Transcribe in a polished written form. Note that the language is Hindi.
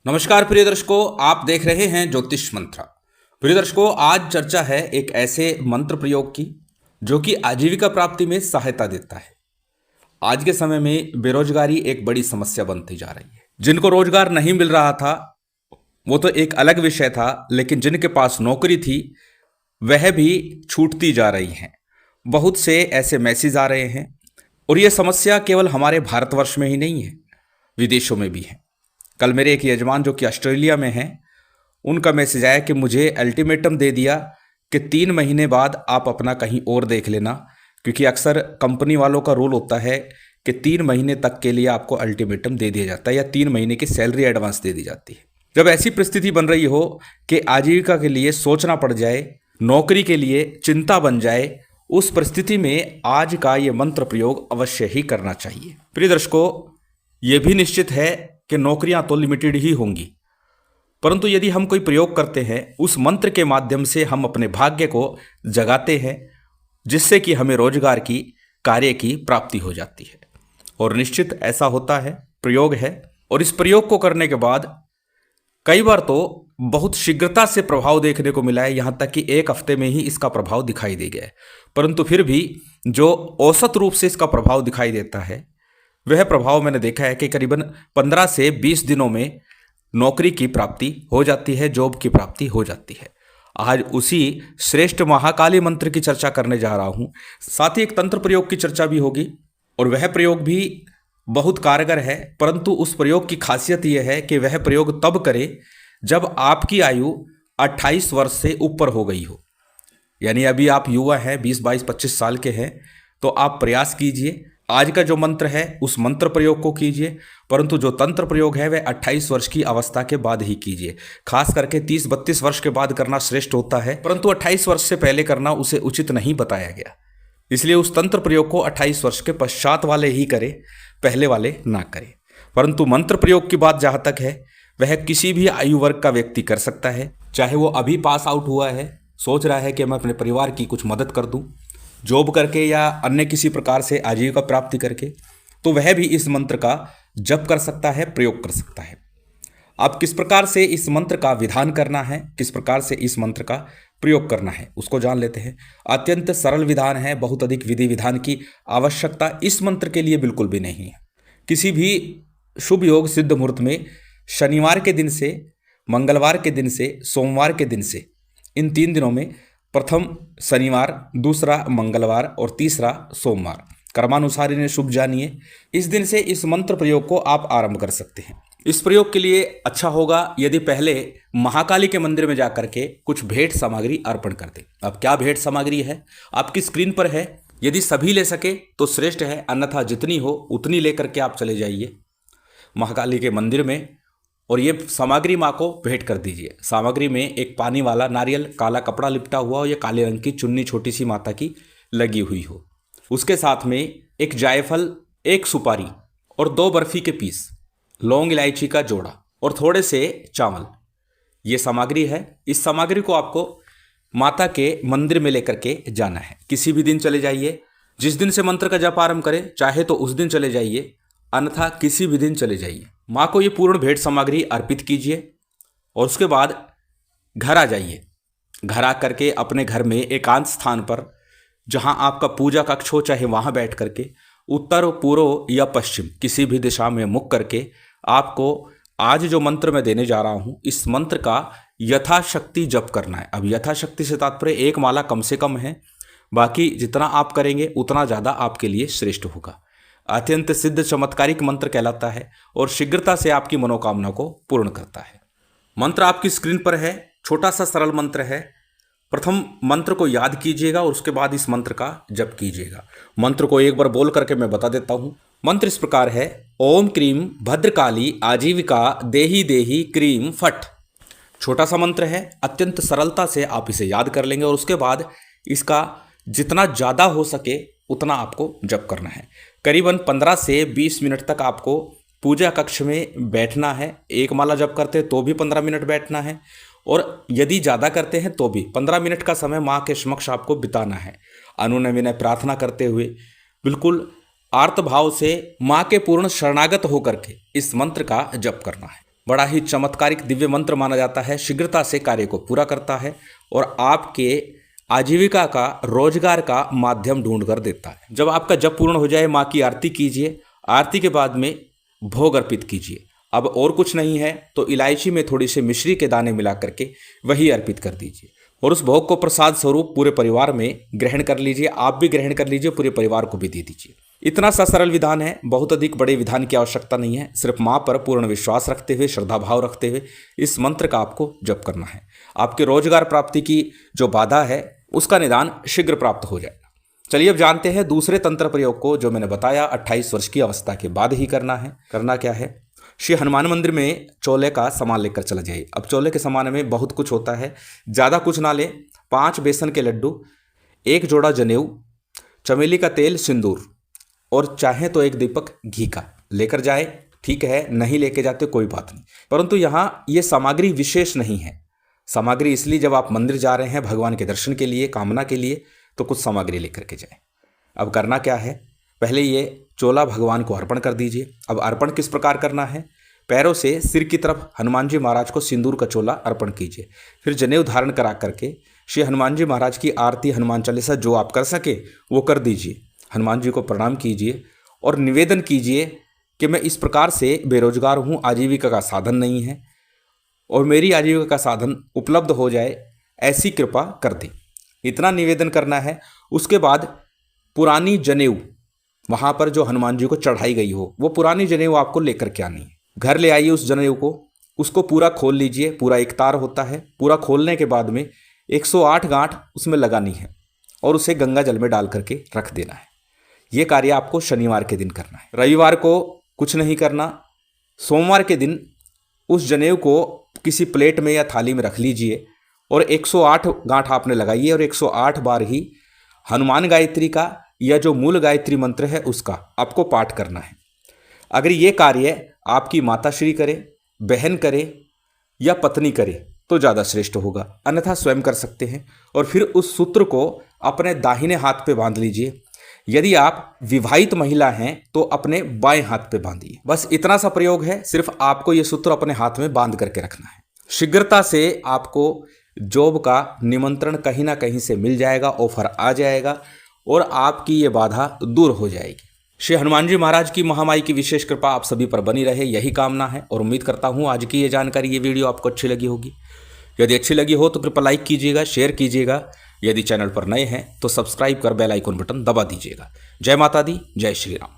नमस्कार प्रिय दर्शकों, आप देख रहे हैं ज्योतिष मंत्र। प्रिय दर्शकों, आज चर्चा है एक ऐसे मंत्र प्रयोग की जो कि आजीविका प्राप्ति में सहायता देता है। आज के समय में बेरोजगारी एक बड़ी समस्या बनती जा रही है। जिनको रोजगार नहीं मिल रहा था वो तो एक अलग विषय था, लेकिन जिनके पास नौकरी थी वह भी छूटती जा रही हैं। बहुत से ऐसे मैसेज आ रहे हैं और ये समस्या केवल हमारे भारतवर्ष में ही नहीं है, विदेशों में भी है। कल मेरे एक यजमान जो कि ऑस्ट्रेलिया में हैं, उनका मैसेज आया कि मुझे अल्टीमेटम दे दिया कि 3 महीने बाद आप अपना कहीं और देख लेना, क्योंकि अक्सर कंपनी वालों का रूल होता है कि 3 महीने तक के लिए आपको अल्टीमेटम दे दिया जाता है या 3 महीने की सैलरी एडवांस दे दी जाती है। जब ऐसी परिस्थिति बन रही हो कि आजीविका के लिए सोचना पड़ जाए, नौकरी के लिए चिंता बन जाए, उस परिस्थिति में आज का ये मंत्र प्रयोग अवश्य ही करना चाहिए। प्रिय दर्शकों, ये भी निश्चित है कि नौकरियां तो लिमिटेड ही होंगी, परंतु यदि हम कोई प्रयोग करते हैं, उस मंत्र के माध्यम से हम अपने भाग्य को जगाते हैं, जिससे कि हमें रोजगार की, कार्य की प्राप्ति हो जाती है। और निश्चित ऐसा होता है, प्रयोग है। और इस प्रयोग को करने के बाद कई बार तो बहुत शीघ्रता से प्रभाव देखने को मिला है, यहाँ तक कि 1 हफ्ते में ही इसका प्रभाव दिखाई दे गया है। परंतु फिर भी जो औसत रूप से इसका प्रभाव दिखाई देता है, वह प्रभाव मैंने देखा है कि करीबन 15 से 20 दिनों में नौकरी की प्राप्ति हो जाती है, जॉब की प्राप्ति हो जाती है। आज उसी श्रेष्ठ महाकाली मंत्र की चर्चा करने जा रहा हूँ। साथ ही एक तंत्र प्रयोग की चर्चा भी होगी, और वह प्रयोग भी बहुत कारगर है। परंतु उस प्रयोग की खासियत यह है कि वह प्रयोग तब करें जब आपकी आयु 28 वर्ष से ऊपर हो गई हो। यानी अभी आप युवा हैं, 20, 22, 25 साल के हैं, तो आप प्रयास कीजिए, आज का जो मंत्र है उस मंत्र प्रयोग को कीजिए। परंतु जो तंत्र प्रयोग है वह 28 वर्ष की अवस्था के बाद ही कीजिए। खास करके 30-32 वर्ष के बाद करना श्रेष्ठ होता है, परंतु 28 वर्ष से पहले करना उसे उचित नहीं बताया गया। इसलिए उस तंत्र प्रयोग को 28 वर्ष के पश्चात वाले ही करें, पहले वाले ना करें। परंतु मंत्र प्रयोग की बात जहाँ तक है, वह किसी भी आयु वर्ग का व्यक्ति कर सकता है। चाहे वो अभी पास आउट हुआ है, सोच रहा है कि मैं अपने परिवार की कुछ मदद कर दूँ, जॉब करके या अन्य किसी प्रकार से आजीविका प्राप्ति करके, तो वह भी इस मंत्र का जप कर सकता है, प्रयोग कर सकता है। अब किस प्रकार से इस मंत्र का विधान करना है, किस प्रकार से इस मंत्र का प्रयोग करना है, उसको जान लेते हैं। अत्यंत सरल विधान है, बहुत अधिक विधि विधान की आवश्यकता इस मंत्र के लिए बिल्कुल भी नहीं है। किसी भी शुभ योग सिद्ध मुहूर्त में शनिवार के दिन से, मंगलवार के दिन से, सोमवार के दिन से, इन 3 दिनों में प्रथम शनिवार, दूसरा मंगलवार और तीसरा सोमवार कर्मानुसार इन्हें शुभ जानिए। इस दिन से इस मंत्र प्रयोग को आप आरंभ कर सकते हैं। इस प्रयोग के लिए अच्छा होगा यदि पहले महाकाली के मंदिर में जाकर के कुछ भेंट सामग्री अर्पण कर दें। अब क्या भेंट सामग्री है आपकी स्क्रीन पर है, यदि सभी ले सके तो श्रेष्ठ है, अन्यथा जितनी हो उतनी लेकर के आप चले जाइए महाकाली के मंदिर में और ये सामग्री माँ को भेंट कर दीजिए। सामग्री में एक पानी वाला नारियल, काला कपड़ा लिपटा हुआ हो या काले रंग की चुन्नी छोटी सी माता की लगी हुई हो। उसके साथ में एक जायफल, 1 सुपारी और 2 बर्फी के पीस, लौंग इलायची का जोड़ा और थोड़े से चावल, ये सामग्री है। इस सामग्री को आपको माता के मंदिर में लेकर के जाना है। किसी भी दिन चले जाइए, जिस दिन से मंत्र का जप आरंभ करें, चाहे तो उस दिन चले जाइए, अन्यथा किसी भी दिन चले जाइए। माँ को ये पूर्ण भेंट सामग्री अर्पित कीजिए और उसके बाद घर आ जाइए। घर आ करके अपने घर में एकांत स्थान पर, जहाँ आपका पूजा कक्ष हो, चाहे वहाँ बैठ करके उत्तर, पूर्व या पश्चिम किसी भी दिशा में मुख करके आपको आज जो मंत्र मैं देने जा रहा हूँ, इस मंत्र का यथाशक्ति जप करना है। अब यथाशक्ति से तात्पर्य 1 माला कम से कम है, बाकी जितना आप करेंगे उतना ज़्यादा आपके लिए श्रेष्ठ होगा। अत्यंत सिद्ध चमत्कारिक मंत्र कहलाता है और शीघ्रता से आपकी मनोकामना को पूर्ण करता है। मंत्र आपकी स्क्रीन पर है, छोटा सा सरल मंत्र है। प्रथम मंत्र को याद कीजिएगा और उसके बाद इस मंत्र का जप कीजिएगा। मंत्र को एक बार बोल करके मैं बता देता हूँ। मंत्र इस प्रकार है, ओम क्रीम भद्रकाली आजीविका देही देही क्रीम फट। छोटा सा मंत्र है, अत्यंत सरलता से आप इसे याद कर लेंगे और उसके बाद इसका जितना ज़्यादा हो सके उतना आपको जप करना है। करीबन 15 से 20 मिनट तक आपको पूजा कक्ष में बैठना है। 1 माला जप करते हैं तो भी 15 मिनट बैठना है, और यदि ज़्यादा करते हैं तो भी 15 मिनट का समय माँ के समक्ष आपको बिताना है। अनुनय विनय प्रार्थना करते हुए बिल्कुल आर्त भाव से माँ के पूर्ण शरणागत होकर के इस मंत्र का जप करना है। बड़ा ही चमत्कारिक दिव्य मंत्र माना जाता है, शीघ्रता से कार्य को पूरा करता है और आपके आजीविका का, रोजगार का माध्यम ढूंढ कर देता है। जब आपका जप पूर्ण हो जाए, माँ की आरती कीजिए। आरती के बाद में भोग अर्पित कीजिए। अब और कुछ नहीं है तो इलायची में थोड़ी सी मिश्री के दाने मिला करके वही अर्पित कर दीजिए और उस भोग को प्रसाद स्वरूप पूरे परिवार में ग्रहण कर लीजिए। आप भी ग्रहण कर लीजिए, पूरे परिवार को भी दे दीजिए। इतना सा सरल विधान है, बहुत अधिक बड़े विधान की आवश्यकता नहीं है। सिर्फ माँ पर पूर्ण विश्वास रखते हुए, श्रद्धा भाव रखते हुए इस मंत्र का आपको जप करना है। आपके रोजगार प्राप्ति की जो बाधा है उसका निदान शीघ्र प्राप्त हो जाएगा। चलिए अब जानते हैं दूसरे तंत्र प्रयोग को, जो मैंने बताया 28 वर्ष की अवस्था के बाद ही करना है। करना क्या है, श्री हनुमान मंदिर में चोले का सामान लेकर चला जाइए। अब चोले के सामान में बहुत कुछ होता है, ज़्यादा कुछ ना लें। 5 बेसन के लड्डू, 1 जोड़ा जनेऊ, चमेली का तेल, सिंदूर और चाहे तो 1 दीपक घी का लेकर जाए। ठीक है, नहीं लेके जाते कोई बात नहीं, परंतु यहाँ ये सामग्री विशेष नहीं है। सामग्री इसलिए, जब आप मंदिर जा रहे हैं भगवान के दर्शन के लिए, कामना के लिए, तो कुछ सामग्री लेकर के जाए। अब करना क्या है, पहले ये चोला भगवान को अर्पण कर दीजिए। अब अर्पण किस प्रकार करना है, पैरों से सिर की तरफ हनुमान जी महाराज को सिंदूर का चोला अर्पण कीजिए। फिर जनेऊ धारण करा करके श्री हनुमान जी महाराज की आरती, हनुमान चालीसा जो आप कर सके वो कर दीजिए। हनुमान जी को प्रणाम कीजिए और निवेदन कीजिए कि मैं इस प्रकार से बेरोजगार हूँ, आजीविका का साधन नहीं है और मेरी आजीविका का साधन उपलब्ध हो जाए, ऐसी कृपा कर दे। इतना निवेदन करना है। उसके बाद पुरानी जनेऊ, वहाँ पर जो हनुमान जी को चढ़ाई गई हो, वो पुरानी जनेऊ आपको लेकर के आनी है। घर ले आइए उस जनेऊ को, उसको पूरा खोल लीजिए। पूरा एक तार होता है, पूरा खोलने के बाद में 108 गांठ उसमें लगानी है और उसे गंगा जल में डाल करके रख देना है। ये कार्य आपको शनिवार के दिन करना है। रविवार को कुछ नहीं करना। सोमवार के दिन उस जनेऊ को किसी प्लेट में या थाली में रख लीजिए और 108 गांठ आपने लगाइए और 108 बार ही हनुमान गायत्री का या जो मूल गायत्री मंत्र है उसका आपको पाठ करना है। अगर ये कार्य आपकी माताश्री करे, बहन करे या पत्नी करे तो ज़्यादा श्रेष्ठ होगा, अन्यथा स्वयं कर सकते हैं। और फिर उस सूत्र को अपने दाहिने हाथ पे बांध लीजिए। यदि आप विवाहित महिला हैं तो अपने बाएं हाथ पे बांधिए। बस इतना सा प्रयोग है, सिर्फ आपको ये सूत्र अपने हाथ में बांध करके रखना है। शीघ्रता से आपको जॉब का निमंत्रण कहीं ना कहीं से मिल जाएगा, ऑफर आ जाएगा और आपकी ये बाधा दूर हो जाएगी। श्री हनुमान जी महाराज की महामाई की विशेष कृपा आप सभी पर बनी रहे, यही कामना है। और उम्मीद करता हूँ आज की ये जानकारी, ये वीडियो आपको अच्छी लगी होगी। यदि अच्छी लगी हो तो कृपया लाइक कीजिएगा, शेयर कीजिएगा। यदि चैनल पर नए हैं तो सब्सक्राइब कर बेल आइकन बटन दबा दीजिएगा। जय माता दी, जय श्री राम।